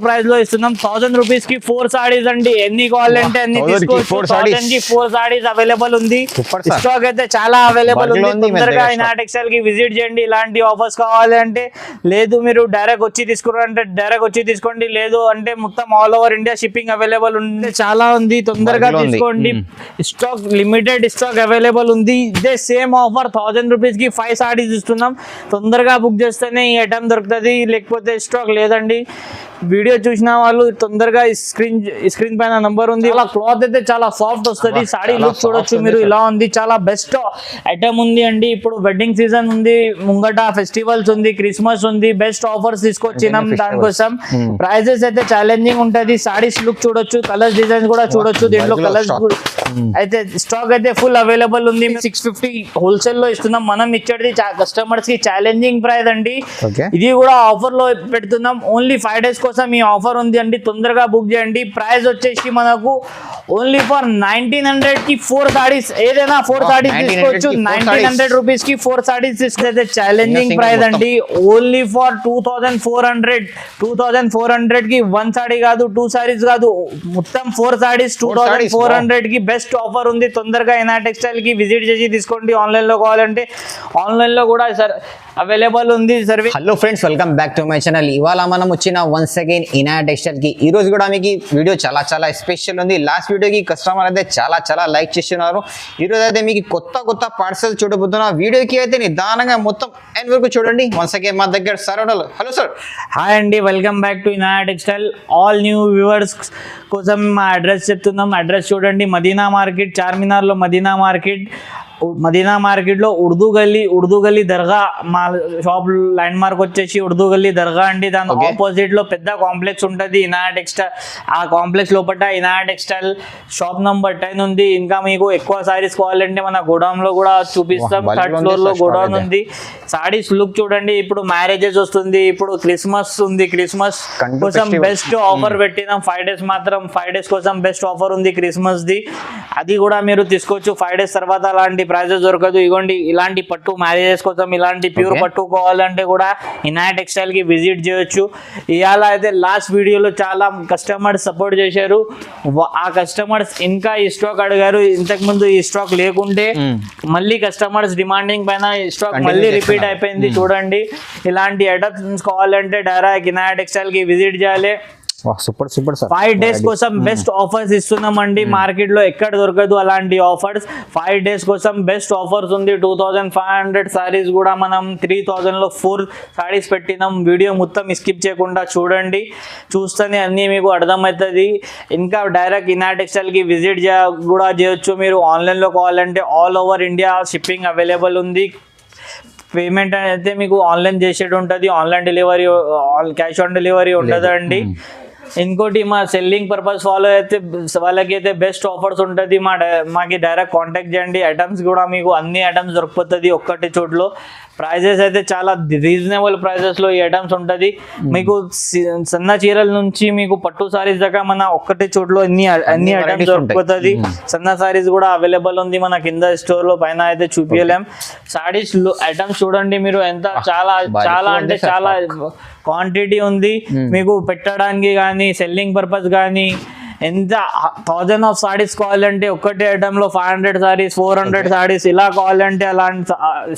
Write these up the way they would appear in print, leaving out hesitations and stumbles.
Price లో ఇస్తున్నాం 1000 rupees కి 4 సారీస్ అండి. ఎన్ని కావాలంటే అన్ని తీసుకోవచ్చు. 1000 కి 4 సారీస్ అవైలబుల్ ఉంది. స్టాక్ అయితే చాలా అవైలబుల్ ఉంది. తొందరగా ఇనా టెక్స్టైల్ కి విజిట్ చేయండి. ఇలాంటి ఆఫర్స్ కావాలంటే, లేదు మీరు డైరెక్ట్ వచ్చి తీసుకున్నారంటే డైరెక్ట్ వచ్చి తీసుకోండి, లేదు అంటే మొత్తం all over India shipping available ఉంది. చాలా ఉంది, తొందరగా తీసుకోండి. స్టాక్ లిమిటెడ్ స్టాక్ అవైలబుల్ ఉంది. ఇదే సేమ్ ఆఫర్ 1000 రూపీస్ కి 5 సారీస్ ఇస్తున్నాం. తొందరగా బుక్ చేస్తేనే ఈ ఐటమ్ దొరుకుతుంది, లేకపోతే స్టాక్ లేదండి. వీడియో చూసిన వాళ్ళు తొందరగా స్క్రీన్ పైన నంబర్ ఉంది. అలా క్లాత్ అయితే చాలా సాఫ్ట్ వస్తుంది. సారీ లుక్ చూడొచ్చు మీరు, ఇలా ఉంది. చాలా బెస్ట్ ఐటమ్ ఉంది అండి. ఇప్పుడు వెడ్డింగ్ సీజన్ ఉంది, ముంగట ఫెస్టివల్స్ ఉంది, క్రిస్మస్ ఉంది. బెస్ట్ ఆఫర్స్ తీసుకొచ్చినాం దానికోసం. ప్రైజెస్ అయితే ఛాలెంజింగ్ ఉంటది. సారీస్ లుక్ చూడొచ్చు, కలర్స్ డిజైన్స్ కూడా చూడొచ్చు. దీంట్లో కలర్స్ అయితే స్టాక్ అయితే ఫుల్ అవైలబుల్ ఉంది. 650 హోల్సేల్ లో ఇస్తున్నాం. మనం ఇచ్చేది కస్టమర్స్ కి ఛాలెంజింగ్ ప్రైస్ అండి. ఇది కూడా ఆఫర్ లో పెడుతున్నాం. ఓన్లీ 5 days కోసం ఈ ఆఫర్ ఉంది అండి. తొందరగా బుక్ చేయండి. ప్రైస్ వచ్చేసి మనకు ఓన్లీ ఫర్ 1900 కి 4 సారీస్, ఏదైనా 4 సారీస్ తీసుకోవచ్చు. 1900 రూపీస్ కి 4 సారీస్ తీసుకుంటే ఛాలెంజింగ్ ప్రైస్ అండి. ఓన్లీ ఫర్ 2400 కి 1 సారీ కాదు, 2 సారీస్ కాదు, మొత్తం 4 సారీస్ 2400 కి బెస్ట్ ఆఫర్ ఉంది. తొందరగా ఇనా టెక్స్టైల్ కి విజిట్ చేసి తీసుకోండి. ఆన్లైన్ లో కావాలంటే ఆన్లైన్ లో కూడా అవైలబుల్ ఉంది service. Hello friends, welcome back to my channel. ఇవాళ మనం వచ్చిన వన్స్ అగైన్ ఇనా టెక్స్టైల్ కి. ఈ రోజు కూడా మీకు వీడియో చాలా స్పెషల్ ఉంది. లాస్ట్ వీడియోకి కస్టమర్ అయితే చాలా లైక్ చేస్తున్నారు. ఈ రోజు అయితే మీకు కొత్త పార్సల్ చూడబోతున్నా. వీడియోకి అయితే నిదానంగా మొత్తం ఎండ్ వరకు చూడండి. వన్స్ అగైన్ మా దగ్గర సార్ ఉన్నారు. Hello sir. హాయ్ అండి, welcome back to Ina textile. All new viewers కోసం మా అడ్రస్ చెప్తున్నాం. అడ్రస్ చూడండి, మదీనా మార్కెట్, చార్మినార్ లో మదీనా మార్కెట్ లో ఉర్దూ గల్లీ దర్గా. మా షాప్ ల్యాండ్ మార్క్ వచ్చేసి ఉర్దూ గల్లీ దర్గా అండి. దాని ఆపోజిట్ లో పెద్ద కాంప్లెక్స్ ఉంటది ఇనా టెక్స్టైల్. ఆ కాంప్లెక్స్ లోపల ఇనా టెక్స్టైల్ షాప్ నంబర్ 10 ఉంది. ఇంకా మీకు ఎక్కువ సారీస్ కావాలంటే మన గోడౌన్ లో కూడా చూపిస్తాం. 3rd ఫ్లోర్ లో గోడౌన్ ఉంది. సారీస్ లుక్ చూడండి. ఇప్పుడు మ్యారేజెస్ వస్తుంది, ఇప్పుడు క్రిస్మస్ ఉంది. క్రిస్మస్ కోసం బెస్ట్ ఆఫర్ పెట్టినాం. 5 days మాత్రం, 5 days కోసం బెస్ట్ ఆఫర్ ఉంది క్రిస్మస్ ది. అది కూడా మీరు తీసుకోవచ్చు. 5 days తర్వాత అలాంటి ప్రైజెస్ దొరకదు. ఇగోండి, ఇలాంటి పట్టు మ్యారేజెస్ కోసం ఇలాంటి ప్యూర్ పట్టు కావాలంటే కూడా ఇనా టెక్స్టైల్ కి విజిట్ చేయొచ్చు. ఇవాళ అయితే లాస్ట్ వీడియోలో చాలా కస్టమర్స్ సపోర్ట్ చేశారు. ఆ కస్టమర్స్ ఇంకా ఈ స్టాక్ అడిగారు. ఇంతకు ముందు ఈ స్టాక్ లేకుంటే మళ్ళీ కస్టమర్స్ డిమాండింగ్ పైన ఈ స్టాక్ మళ్ళీ రిపీట్ అయిపోయింది. చూడండి, ఇలాంటి ఐటమ్స్ కావాలంటే డైరెక్ట్ ఇనా టెక్స్టైల్ కి విజిట్ చేయాలి. సూపర్ 5 days కోసం బెస్ట్ ఆఫర్స్ ఇస్తున్నామండి. మార్కెట్ లో ఎక్కడ దొరకదు అలాంటి ఆఫర్స్. 5 days కోసం బెస్ట్ ఆఫర్స్ ఉంది. 2500 సారీస్ కూడా మనం 3000 లో 4 సారీస్ పెట్టినాం. వీడియో మొత్తం స్కిప్ చేయకుండా చూడండి, చూస్తేనే అన్ని మీకు అర్థమవుతుంది. ఇంకా డైరెక్ట్ ఇనా టెక్స్టైల్ కి విజిట్ కూడా చేయొచ్చు. మీరు ఆన్లైన్ లో కావాలంటే all over India shipping available ఉంది. పేమెంట్ అయితే మీకు ఆన్లైన్ చేసేది ఉంటుంది. Online delivery, cash on delivery ఉండదు అండి. ఇంకోటి, మా సెల్లింగ్ పర్పస్ ఫాలో అయితే వాళ్ళకి అయితే బెస్ట్ ఆఫర్స్ ఉంటుంది. మాకి డైరెక్ట్ కాంటాక్ట్ చేయండి. ఐటమ్స్ కూడా మీకు అన్ని ఐటమ్స్ దొరికిపోతుంది ఒక్కటి చోట్లో. ప్రైజెస్ అయితే చాలా రీజనబుల్ ప్రైజెస్ లో ఈ ఐటమ్స్ ఉంటుంది. మీకు సన్న చీరల నుంచి మీకు పట్టు సారీస్ దాకా మన ఒక్కటి చోట్లో అన్ని ఐటమ్స్ దొరికిపోతుంది. సన్న సారీస్ కూడా అవైలబుల్ ఉంది మన కింద స్టోర్ లో, పైన అయితే చూపించలేం. సారీస్ ఐటమ్స్ చూడండి మీరు, ఎంత చాలా అంటే చాలా క్వాంటిటీ ఉంది. మీకు పెట్టడానికి కానీ సెల్లింగ్ పర్పస్ కానీ ఎంత 1000 ఆఫ్ సారీస్ కావాలంటే ఒక్కటే ఐటమ్ లో 500 సారీస్, 400 సారీస్ ఇలా కావాలంటే అలాంటి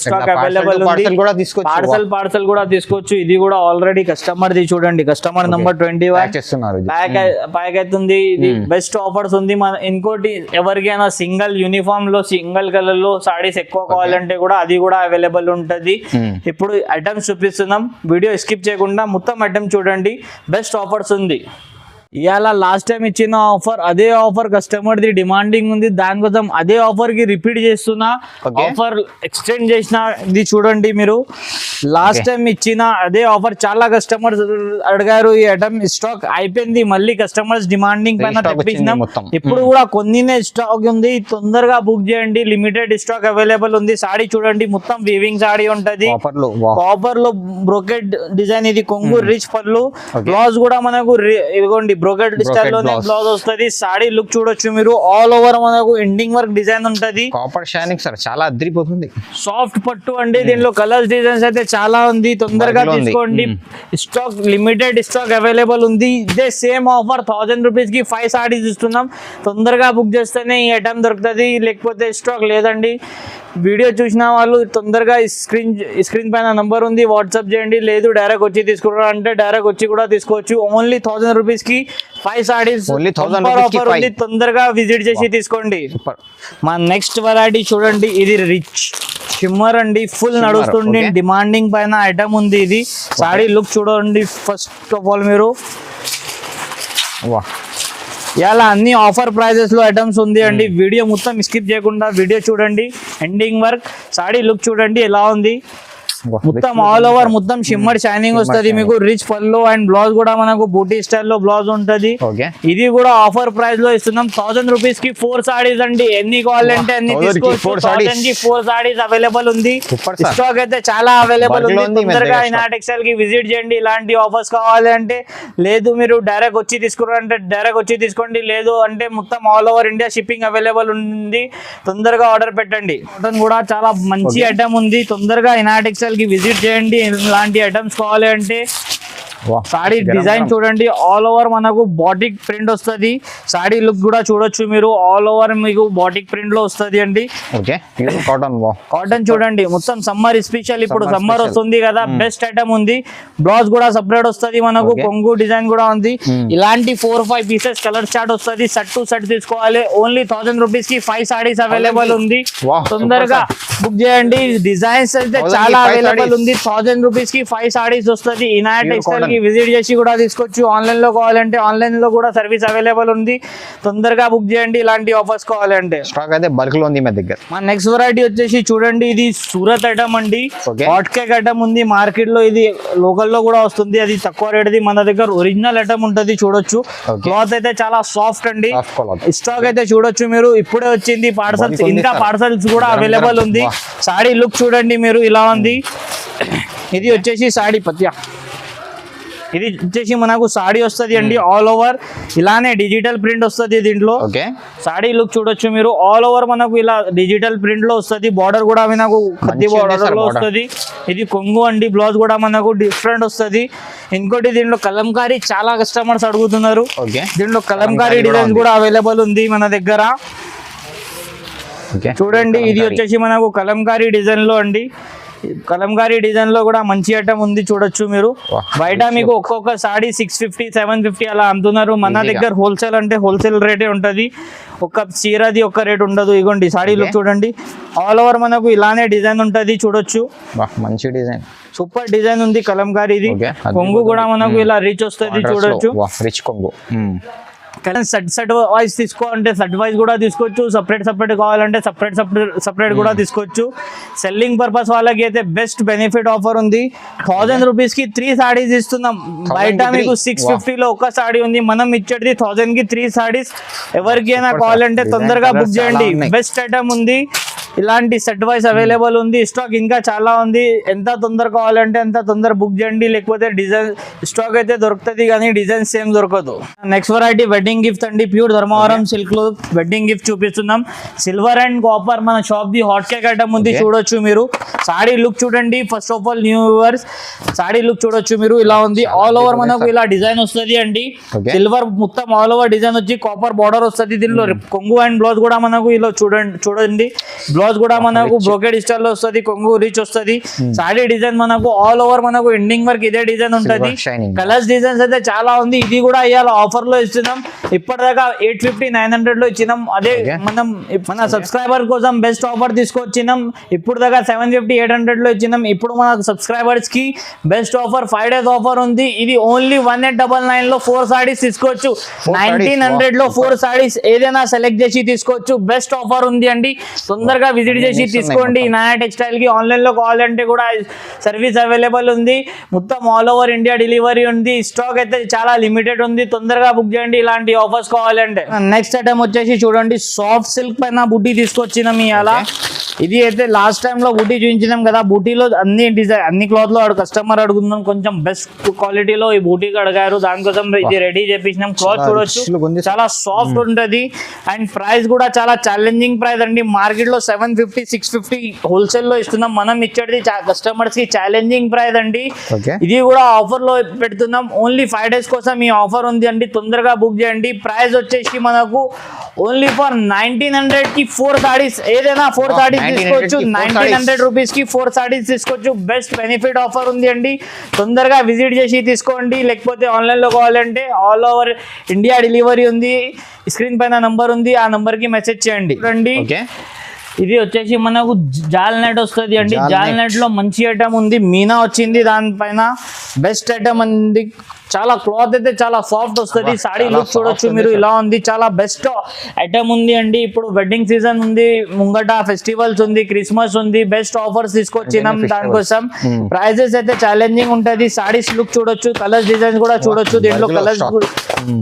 స్టాక్ అవైలబుల్ ఉంది. పార్సల్ కూడా తీసుకోవచ్చు. ఇది కూడా ఆల్రెడీ కస్టమర్ ది చూడండి, కస్టమర్ నంబర్ 21 ప్యాక్ అవుతుంది. ఇది బెస్ట్ ఆఫర్స్ ఉంది. ఇంకోటి, ఎవరికైనా సింగిల్ యూనిఫామ్ లో సింగిల్ కలర్ లో సారీస్ ఎక్కువ కావాలంటే కూడా అది కూడా అవైలబుల్ ఉంటది. ఇప్పుడు ఐటమ్స్ చూపిస్తున్నాం, వీడియో స్కిప్ చేయకుండా మొత్తం ఐటమ్ చూడండి. బెస్ట్ ఆఫర్స్ ఉంది. ఇవాళ లాస్ట్ టైం ఇచ్చిన ఆఫర్, అదే ఆఫర్ కస్టమర్ ది డిమాండింగ్ ఉంది. దానికోసం అదే ఆఫర్ కి రిపీట్ చేస్తున్నా. ఆఫర్ ఎక్స్టెండ్ చేసిన ఇది చూడండి మీరు. లాస్ట్ టైం ఇచ్చిన అదే ఆఫర్ చాలా కస్టమర్స్ అడిగారు. ఈ ఐటమ్ స్టాక్ అయిపోయింది, మళ్ళీ కస్టమర్స్ డిమాండింగ్ పైన తెప్పించినాం. ఇప్పుడు కూడా కొన్నినే స్టాక్ ఉంది, తొందరగా బుక్ చేయండి. లిమిటెడ్ స్టాక్ అవైలబుల్ ఉంది. సాడీ చూడండి, మొత్తం వీవింగ్ సాడీ ఉంటది. కాపర్ లో బ్రోకెట్ డిజైన్, ఇది కొంగు రిచ్ పళ్ళు. బ్లౌజ్ కూడా మనకు ఇదిగోండి బ్రోకెట్ స్టైల్ లోనే blouse. బ్లౌజ్ వస్తుంది. సాడీ లుక్ చూడొచ్చు మీరు, ఆల్ ఓవర్ మనకు ఎండింగ్ వర్క్ డిజైన్ ఉంటది. కాపర్ షైనింగ్ సార్ చాలా అద్రిపోతుంది. సాఫ్ట్ పట్టు అండి, దీనిలో కలర్స్ డిజైన్స్ అయితే చాలా ఉంది. తొందరగా Work లో ఉంది. తీసుకోండి, స్టాక్ లిమిటెడ్ స్టాక్ అవైలబుల్ ఉంది. ఇదే సేమ్ ఆఫర్ 1000 రూపీస్ కి 5 సారీస్ ఇస్తున్నాం. తొందరగా బుక్ చేస్తేనే ఈ ఐటమ్ దొరుకుతుంది, లేకపోతే స్టాక్ లేదండి. వీడియో చూసిన వాళ్ళు తొందరగా స్క్రీన్ పైన నంబర్ ఉంది, వాట్సాప్ చేయండి. లేదు డైరెక్ట్ వచ్చి తీసుకుంటారంటే డైరెక్ట్ వచ్చి కూడా తీసుకోవచ్చు. ఓన్లీ 1000 రూపీస్ కి 5 సారీస్ Only 1000 rupees కి ఆఫర్ ఉంది. 5. తొందరగా విజిట్ చేసి తీసుకోండి. సూపర్. మా నెక్స్ట్ వెరైటీ చూడండి, ఇది రిచ్ షిమ్మర్ అండి, ఫుల్ Shimmer, నడుస్తుంది. okay. డిమాండింగ్ పైన ఐటమ్ ఉంది. ఇది సాడీ లుక్ చూడండి. ఫస్ట్ ఆఫ్ ఆల్ మీరు వా ఇలా అన్ని ఆఫర్ ప్రైజెస్ లో ఐటమ్స్ ఉంది అండి. వీడియో మొత్తం స్కిప్ చేయకుండా వీడియో చూడండి, ఎండింగ్ వర్క్. సాడీ లుక్ చూడండి ఎలా ఉంది. మొత్తం ఆల్ ఓవర్ మొత్తం షిమ్మర్ షైనింగ్ వస్తుంది మీకు. రిచ్ పల్లో అండ్ బ్లౌజ్ కూడా మనకు బూటీ స్టైల్లో బ్లౌజ్ ఉంటది. ఓకే. ఇది కూడా ఆఫర్ ప్రైస్ లో ఇస్తున్నాం. 1000 రూపీస్ కి 4 సారీస్ అండి. ఎన్ని కావాలంటే అన్ని 1000 కి తీసుకోవచ్చు. 4 sarees. 1000 కి 4 సారీస్ అవైలబుల్ ఉంది. Super sir. స్టాక్ అయితే చాలా అవైలబుల్ Bulk లో ఉంది. ఉంది మీ తొందరగా దగ్గర ఇనా టెక్స్టైల్ కి విజిట్ చేయండి. ఇలాంటి ఆఫర్స్ కావాలి అంటే, లేదు మీరు డైరెక్ట్ వచ్చి తీసుకున్నారంటే డైరెక్ట్ వచ్చి తీసుకోండి. లేదు అంటే మొత్తం all over India shipping available ఉంది. తొందరగా ఆర్డర్ పెట్టండి. కాటన్ కూడా చాలా మంచి ఐటమ్ ఉంది. తొందరగా ఇనా టెక్స్టైల్ కి విజిట్ చేయండి. ఇలాంటి ఐటమ్స్ కావాలి అంటే. సాడీ డిజైన్ చూడండి, ఆల్ ఓవర్ మనకు బాటిక్ ప్రింట్ వస్తుంది. సాడీ లుక్ కూడా చూడొచ్చు మీరు, ఆల్ ఓవర్ మీకు బాటిక్ ప్రింట్ లో వస్తుంది అండి. ఓకే. కాటన్ కాటన్ చూడండి, మొత్తం సమ్మర్ స్పెషల్. ఇప్పుడు Summer సమ్మర్ special. వస్తుంది కదా, బెస్ట్ ఐటమ్ ఉంది. బ్లౌజ్ కూడా సపరేట్ వస్తుంది మనకు. Okay. కొంగు డిజైన్ కూడా ఉంది. ఇలాంటి 4-5 పీసెస్ కలర్ చార్ట్ వస్తుంది. సెట్ టు సెట్ తీసుకోవాలి. ఓన్లీ 1000 రూపీస్ కి 5 సారీస్ అవైలబుల్ ఉంది. Wow, తొందరగా బుక్ చేయండి. డిజైన్స్ అయితే 1000 కి చాలా 5 అవైలబుల్ sarees. ఉంది. 1000 రూపీస్ కి 5 సారీస్ వస్తుంది. ఇనాయట్ Pure టెక్స్టైల్ cotton. కి విజిట్ చేసి కూడా తీసుకోవచ్చు. ఆన్లైన్ లో కావాలంటే ఆన్లైన్ లో కూడా సర్వీస్ అవైలబుల్ ఉంది. తొందరగా బుక్ చేయండి ఇలాంటి ఆఫర్స్ కావాలంటే. స్టాక్ అయితే బల్క్ లో ఉంది మీ దగ్గర. మా నెక్స్ట్ వెరైటీ వచ్చేసి చూడండి, ఇది సూరత్ ఐటమ్ అండి. Okay. హాట్ కేక్ ఐటమ్ ఉంది మార్కెట్ లో. ఇది లోకల్ లో కూడా వస్తుంది. అది తక్కువ రేట్ ది. మన దగ్గర ఒరిజినల్ ఐటమ్ ఉంటది చూడొచ్చు. Okay. క్లాత్ అయితే చాలా సాఫ్ట్ అండి. Soft cloth. స్టాక్ అయితే చూడొచ్చు మీరు, ఇప్పుడే వచ్చింది పార్సల్స్. బాగుంది ఇంకా sir. పార్సల్స్ కూడా గరం అవైలబుల్ గరం. ఉంది. వాహ్. సాడీ లుక్ చూడండి మీరు ఇలా ఉంది. ఇది వచ్చేసి సాడీ పత్యా. ఇది వచ్చేసి మనకు సాడీ వస్తుంది అండి. ఆల్ ఓవర్ ఇలానే డిజిటల్ ప్రింట్ వస్తుంది దీంట్లో. ఓకే. సాడీ లుక్ చూడొచ్చు మీరు, ఆల్ ఓవర్ మనకు ఇలా డిజిటల్ ప్రింట్ లో వస్తుంది. బార్డర్ కూడా మనకు కత్తి మంచిగా ఉంది బార్డర్ sir లో border. వస్తుంది. ఇది కొంగు అండి. బ్లౌజ్ కూడా మనకు డిఫరెంట్ వస్తుంది. ఇంకోటి దీంట్లో కలంకారీ చాలా కస్టమర్స్ అడుగుతున్నారు. ఓకే. దీంట్లో కలంకారీ కలంకారీ కూడా డిజైన్స్ ఉంది. కూడా అవైలబుల్ ఉంది మన దగ్గర. ఓకే. చూడండి, ఇది వచ్చేసి మనకు కలంకారీ డిజైన్ లో అండి. కలంకారీ డిజైన్ లో కూడా మంచి ఐటమ్ ఉంది చూడొచ్చు మీరు. వాహ్. బయట మీకు ఒక్కొక్క సాడీ 650 750 అలా అమ్ముతున్నారు. మన Easy గా. దగ్గర హోల్సేల్ అంటే హోల్సేల్ రేటే ఉంటది. ఒక చీరది ఒక్క రేట్ ఉండదు. ఇగోండి సాడీ లుక్ చూడండి, ఆల్ ఓవర్ మనకు ఇలానే డిజైన్ ఉంటది చూడొచ్చు. మంచి డిజైన్. సూపర్ డిజైన్ ఉంది కలంకారీది. Okay. కొంగు కూడా మనకు ఇలా రిచ్ వస్తుంది చూడొచ్చు. రిచ్ కొంగు. సెట్ వైజ్ తీసుకోవాలంటే సెట్ వైజ్ కూడా తీసుకోవచ్చు. సపరేట్ కావాలంటే సపరేట్ కూడా తీసుకోవచ్చు. సెల్లింగ్ పర్పస్ వాళ్ళకి అయితే బెస్ట్ బెనిఫిట్ ఆఫర్ ఉంది. 1000 రూపీస్ కి 3 సాడీస్ ఇస్తున్నాం. 1000 బయట కి మీకు 3. 650 లో ఒక సాడీ ఉంది. మనం ఇచ్చేది 1000 కి 3 సాడీస్. ఎవరికైనా Super, కావాలంటే sir. తొందరగా Design బుక్ colours చేయండి. చాలా ఉన్నాయి. బెస్ట్ ఐటమ్ ఉంది. ఇలాంటి సెట్ వైజ్ అవైలబుల్ ఉంది. స్టాక్ ఇంకా చాలా ఉంది. ఎంత తొందర కావాలంటే అంత తొందర బుక్ చేయండి. లేకపోతే డిజైన్ స్టాక్ అయితే దొరుకుతుంది కానీ డిజైన్ సేమ్ దొరకదు. నెక్స్ట్ వెరైటీ వెడ్డింగ్ గిఫ్ట్ అండి. ప్యూర్ ధర్మవరం సిల్క్ లో వెడ్డింగ్ గిఫ్ట్ చూపిస్తున్నాం. సిల్వర్ అండ్ కాపర్ మన shop the hot cake item ఉంది Okay. చూడొచ్చు మీరు. సాడీ లుక్ చూడండి. First of all new viewers, saree look చూడొచ్చు మీరు ఇలా ఉంది. ఆల్ ఓవర్ మనకు ఇలా డిజైన్ వస్తుంది అండి. Okay. సిల్వర్ మొత్తం ఆల్ ఓవర్ డిజైన్ వచ్చి కాపర్ బార్డర్ వస్తుంది. దీనిలో కొంగు అండ్ బ్లౌజ్ కూడా మనకు ఇలా చూడండి. బ్లౌజ్ కూడా మనకు బ్రోకెడ్ స్టైల్ లో వస్తుంది. కొంగు రిచ్ వస్తుంది. సాడీ డిజైన్ మనకు ఆల్ ఓవర్ మనకు ఎండింగ్ వరకు ఇదే డిజైన్ ఉంటది. Silver shining. కలర్స్ డిజైన్స్ అయితే చాలా ఉంది. ఇది కూడా ఇవాళ ఆఫర్ లో ఇస్తున్నాం. ఇప్పటిదాకా 850-900 లో ఇచ్చినాం. అదే Okay. మన సబ్స్క్రైబర్ కోసం బెస్ట్ ఆఫర్ తీసుకొచ్చినాం. ఇప్పుడు దాకా 750-800 లో ఇచ్చినాం. ఇప్పుడు మన సబ్స్క్రైబర్స్ కి బెస్ట్ ఆఫర్ 5 days ఆఫర్ ఉంది. ఇది ఓన్లీ 1899 లో 4 సాడీస్ తీసుకోవచ్చు. 1900 లో 4 సాడీస్ ఏదైనా సెలెక్ట్ చేసి తీసుకోవచ్చు. బెస్ట్ ఆఫర్ ఉంది అండి. తొందరగా విజిట్ చేసి తీసుకోండి. నాయా టెక్స్టైల్ కి ఆన్లైన్ లో కావాలంటే కూడా సర్వీస్ అవైలబుల్ ఉంది. మొత్తం ఆల్ ఓవర్ ఇండియా డెలివరీ ఉంది. స్టాక్ అయితే చాలా లిమిటెడ్ ఉంది. తొందరగా బుక్ చేయండి ఇలాంటి ఆఫర్స్ కావాలంటే. నెక్స్ట్ ఐటమ్ వచ్చేసి చూడండి, సాఫ్ట్ సిల్క్ పైన బుడ్డి తీసుకొచ్చినాం ఇవాళ. ఇది అయితే లాస్ట్ టైం లో బూటీ చూపించినాం కదా, బూటీలో అన్ని డిజైన్ అన్ని క్లాత్ లో కస్టమర్ అడుగుతున్నాం, కొంచెం బెస్ట్ క్వాలిటీలో ఈ బూటీకి అడిగారు, దానికోసం ఇది రెడీ చేపించినాం. క్లాత్ చూడొచ్చు చాలా సాఫ్ట్ ఉంటది అండ్ ప్రైస్ కూడా చాలా ఛాలెంజింగ్ ప్రైస్ అండి. మార్కెట్ లో 750 650 హోల్సేల్ లో ఇస్తున్నాం, మనం ఇచ్చేది కస్టమర్స్ కి ఛాలెంజింగ్ ప్రైస్ అండి. ఇది కూడా ఆఫర్ లో పెడుతున్నాం, ఓన్లీ 5 days కోసం ఈ ఆఫర్ ఉంది అండి, తొందరగా బుక్ చేయండి. ప్రైస్ వచ్చేసి మనకు ఓన్లీ ఫర్ 1900 కి 4 సారీస్, ఏదైనా 4 సారీస్ తీసుకోవచ్చు. 1900 రూపీస్ కి 4 సారీస్ తీసుకోవచ్చు. బెస్ట్ బెనిఫిట్ ఆఫర్ ఉంది అండి, తొందరగా విజిట్ చేసి తీసుకోండి. లేకపోతే ఆన్లైన్ లో కావాలంటే ఆల్ ఓవర్ ఇండియా డెలివరీ ఉంది, స్క్రీన్ పైన నంబర్ ఉంది, ఆ నంబర్ కి మెసేజ్ చేయండి. చూడండి ఇది వచ్చేసి మనకు జాల్ నెట్ వస్తుంది అండి. జాల్ నెట్ లో మంచి ఐటమ్ ఉంది, మీనా వచ్చింది దానిపైన, బెస్ట్ ఐటమ్ ఉంది. చాలా క్లాత్ అయితే చాలా సాఫ్ట్ వస్తుంది. సాడీ లుక్ చూడొచ్చు మీరు, ఇలా ఉంది, చాలా బెస్ట్ ఐటమ్ ఉంది అండి. ఇప్పుడు వెడ్డింగ్ సీజన్ ఉంది, ముంగట ఫెస్టివల్స్ ఉంది, క్రిస్మస్ ఉంది, బెస్ట్ ఆఫర్స్ తీసుకొచ్చినాం దానికోసం. ప్రైజెస్ అయితే ఛాలెంజింగ్ ఉంటది. సాడీస్ లుక్ చూడొచ్చు, కలర్స్ డిజైన్స్ కూడా చూడొచ్చు. దీంట్లో కలర్స్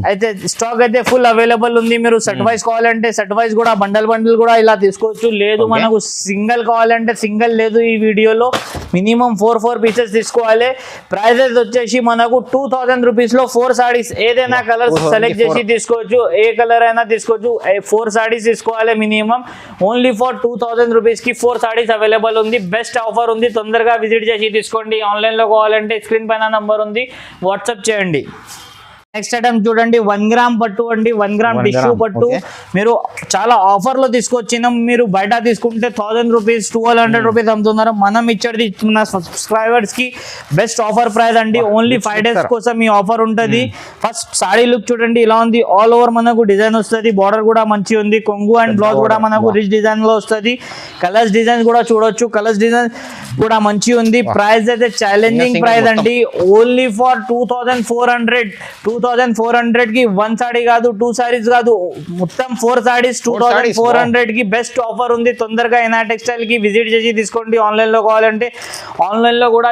అయితే స్టాక్ అయితే ఫుల్ అవైలబుల్ ఉంది. మీరు సెట్ వైజ్ కావాలంటే సెట్ వైజ్ కూడా, బండల్ కూడా ఇలా తీసుకోవచ్చు. లేదు మనకు సింగిల్ కావాలంటే సింగిల్ లేదు, ఈ వీడియోలో మినిమం 4 పీసెస్ తీసుకోవాలి. ప్రైజెస్ వచ్చేసి మనకు 2000 రూపీస్ లో 4 సారీస్, ఏదైనా కలర్ సెలెక్ట్ చేసి తీసుకోవచ్చు, ఏ కలర్ అయినా తీసుకోవచ్చు. 4 సారీస్ తీసుకోవాలి మినిమం. ఓన్లీ ఫర్ 2000 రూపీస్ కి 4 సారీస్ అవైలబుల్ ఉంది. బెస్ట్ ఆఫర్ ఉంది, తొందరగా విజిట్ చేసి తీసుకోండి. ఆన్లైన్ లో కావాలంటే స్క్రీన్ పైన నంబర్ ఉంది, వాట్సాప్ చేయండి. నెక్స్ట్ ఐటమ్ చూడండి, 1 గ్రామ్ పట్టు అండి. 1 గ్రామ్ టిష్యూ పట్టు మీరు చాలా ఆఫర్ లో తీసుకొచ్చినాం. మీరు బయట తీసుకుంటే 1000 రూపీస్ 1200 రూపీస్ అమ్ముతున్నారు, మనం ఇచ్చేది మన సబ్స్క్రైబర్స్ కి బెస్ట్ ఆఫర్ ప్రైస్ అండి. ఓన్లీ 5 days కోసం ఈ ఆఫర్ ఉంటది. ఫస్ట్ సాడీ లుక్ చూడండి, ఇలా ఉంది, ఆల్ ఓవర్ మనకు డిజైన్ వస్తుంది, బార్డర్ కూడా మంచి ఉంది, కొంగు అండ్ బ్లౌజ్ కూడా మనకు రిచ్ డిజైన్ లో వస్తుంది. కలర్స్ డిజైన్ కూడా చూడొచ్చు, కలర్స్ డిజైన్ కూడా మంచి ఉంది. ప్రైస్ అయితే ఛాలెంజింగ్ ప్రైస్ అండి, ఓన్లీ ఫర్ 2400 కి 1 సారీ కాదు, 2 సారీస్ కాదు, మొత్తం 4 సారీస్ 2400 కి బెస్ట్ ఆఫర్ ఉంది. తొందరగా ఇనా టెక్స్టైల్ కి విజిట్ చేసి తీసుకోండి. ఆన్లైన్ లో కావాలంటే ఆన్లైన్ లో కూడా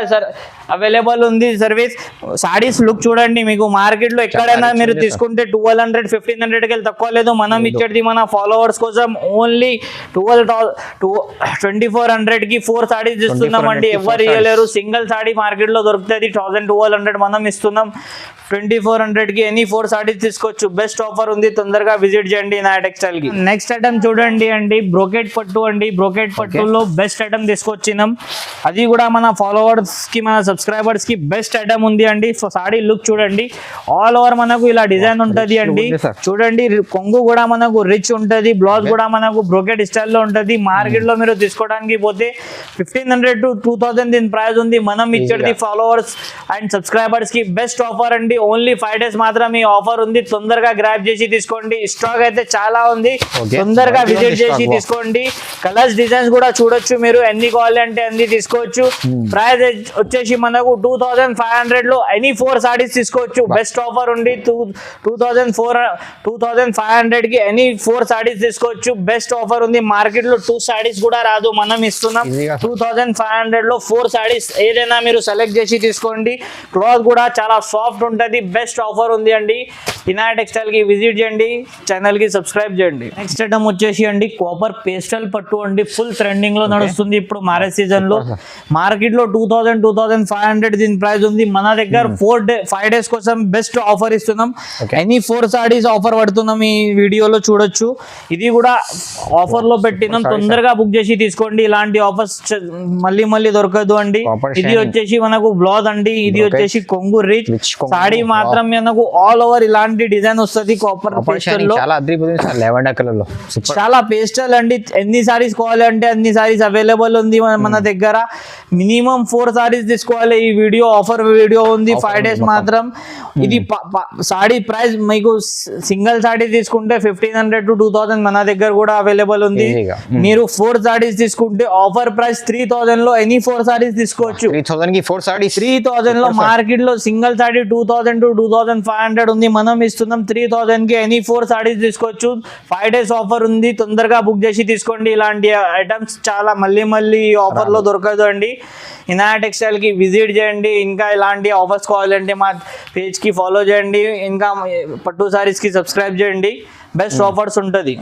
అవైలబుల్ ఉంది సర్వీస్. సారీస్ లుక్ చూడండి, మీకు మార్కెట్ లో ఎక్కడైనా మీరు తీసుకుంటే 1200 1500 కి తక్కువ లేదు, మనం ఇచ్చేది మన ఫాలోవర్స్ కోసం ఓన్లీ 2400 కి 4 సారీస్ ఇస్తున్నాం అండి. ఎవరు ఇవ్వలేరు, సింగిల్ సారీ మార్కెట్ లో దొరుకుతుంది 1200, మనం ఇస్తున్నాం 2400 కి ఎనీ 4 సారీస్ తీసుకోవచ్చు. బెస్ట్ ఆఫర్ ఉంది, తొందరగా విజిట్ చేయండి నా టెక్స్టైల్ కి. నెక్స్ట్ ఐటమ్ చూడండి అండి, బ్రోకెట్ పట్టు అండి. బ్రోకెట్ పట్టులో బెస్ట్ ఐటమ్ తీసుకొచ్చినాం, అది కూడా మన ఫాలోవర్స్ కి మన సబ్స్క్రైబర్స్ కి బెస్ట్ ఐటమ్ ఉంది అండి. సారీ లుక్ చూడండి, ఆల్ ఓవర్ మనకు ఇలా డిజైన్ ఉంటది అండి. చూడండి కొంగు కూడా మనకు రిచ్ ఉంటది, బ్లౌజ్ కూడా మనకు బ్రోకెట్ స్టైల్ లో ఉంటది. మార్కెట్ లో మీరు తీసుకోవడానికి పోతే 1500 to 2000 దీని ప్రైస్ ఉంది, మనం ఇచ్చేది ఫాలోవర్స్ అండ్ సబ్స్క్రైబర్స్ కి బెస్ట్ ఆఫర్ అండి. ఓన్లీ 5 days మాత్రం ఈ ఆఫర్ ఉంది, తొందరగా గ్రాబ్ చేసి తీసుకోండి. స్టాక్ అయితే చాలా ఉంది, తొందరగా విజిట్ చేసి తీసుకోండి. కలర్స్ డిజైన్స్ కూడా చూడొచ్చు, మీరు ఎన్ని కావాలంటే అన్ని తీసుకోవచ్చు. ప్రైస్ వచ్చేసి మనకు 2500 లో ఎనీ 4 సారీస్ తీసుకోవచ్చు. బెస్ట్ ఆఫర్ ఉంది, 2500 కి ఎనీ 4 సారీస్ తీసుకోవచ్చు. బెస్ట్ ఆఫర్ ఉంది, మార్కెట్ లో 2 సారీస్ కూడా రాదు, మనం ఇస్తున్నాం 2500 లో 4 సారీస్, ఏదైనా మీరు సెలెక్ట్ చేసి తీసుకోండి. క్లాత్ కూడా చాలా సాఫ్ట్ ఉంటది, బెస్ట్ ఆఫర్ ఉంది అండి. ఇనా టెక్స్టైల్ కి విజిట్ చేయండి, ఛానల్ కి సబ్స్క్రైబ్ చేయండి. నెక్స్ట్ ఐటమ్ వచ్చేసి అండి కాపర్ పేస్టల్ పట్టు అండి, ఫుల్ ట్రెండింగ్ లో నడుస్తుంది ఇప్పుడు మ్యారేజ్ సీజన్ లో. మార్కెట్ లో 2500 దీని ప్రైస్ ఉంది, మన దగ్గర 5 days కోసం బెస్ట్ ఆఫర్ ఇస్తున్నాం. ఎనీ 4 సారీస్ ఆఫర్ పడుతున్నాం, ఈ వీడియోలో చూడొచ్చు. ఇది కూడా ఆఫర్ లో పెట్టినాం, తొందరగా బుక్ చేసి తీసుకోండి. ఇలాంటి ఆఫర్స్ మళ్ళీ దొరకదు అండి. ఇది వచ్చేసి మనకు బ్లౌజ్ అండి, ఇది వచ్చేసి కొంగు రిచ్ సాడీ మాత్రం మనకు ఆల్ ఓవర్ ఇలాంటి డిజైన్ వస్తుంది. కాపర్ పేస్టల్ లో చాలా పేస్టల్ అండి, ఎన్ని సారీస్ కావాలంటే అన్ని సారీస్ అవైలబుల్ ఉంది మన దగ్గర. మినిమం 4 సారీస్ తీసుకోవాలి, ఈ వీడియో ఆఫర్ వీడియో ఉంది, 5 days మాత్రం. ఇది సాడీ ప్రైస్ మీకు సింగిల్ సాడీ తీసుకుంటే 1500 to 2000 మన దగ్గర కూడా అవైలబుల్ ఉంది. మీరు 4 సారీస్ తీసుకుంటే ఆఫర్ ప్రైస్ 3000 లో ఎనీ 4 సారీస్ తీసుకోవచ్చు. 3000 లో మార్కెట్ లో సింగిల్ సాడీ 2000 to 2500 ఉంది, మనం ఇస్తున్నాం 3000 కి ఎనీ 4 సారీస్ తీసుకోవచ్చు. 5 days ఆఫర్ ఉంది, తొందరగా బుక్ చేసి తీసుకోండి. ఇలాంటి ఐటమ్స్ చాలా మళ్ళీ ఆఫర్ లో దొరకదు అండి. ఇనా టెక్స్టైల్ కి విజిట్ చేయండి. ఇంకా ఇలాంటి ఆఫర్స్ కావాలంటే మా పేజ్ కి ఫాలో చేయండి, ఇంకా పట్టు సారీస్ కి సబ్స్క్రైబ్ చేయండి, బెస్ట్ ఆఫర్స్ ఉంటుంది.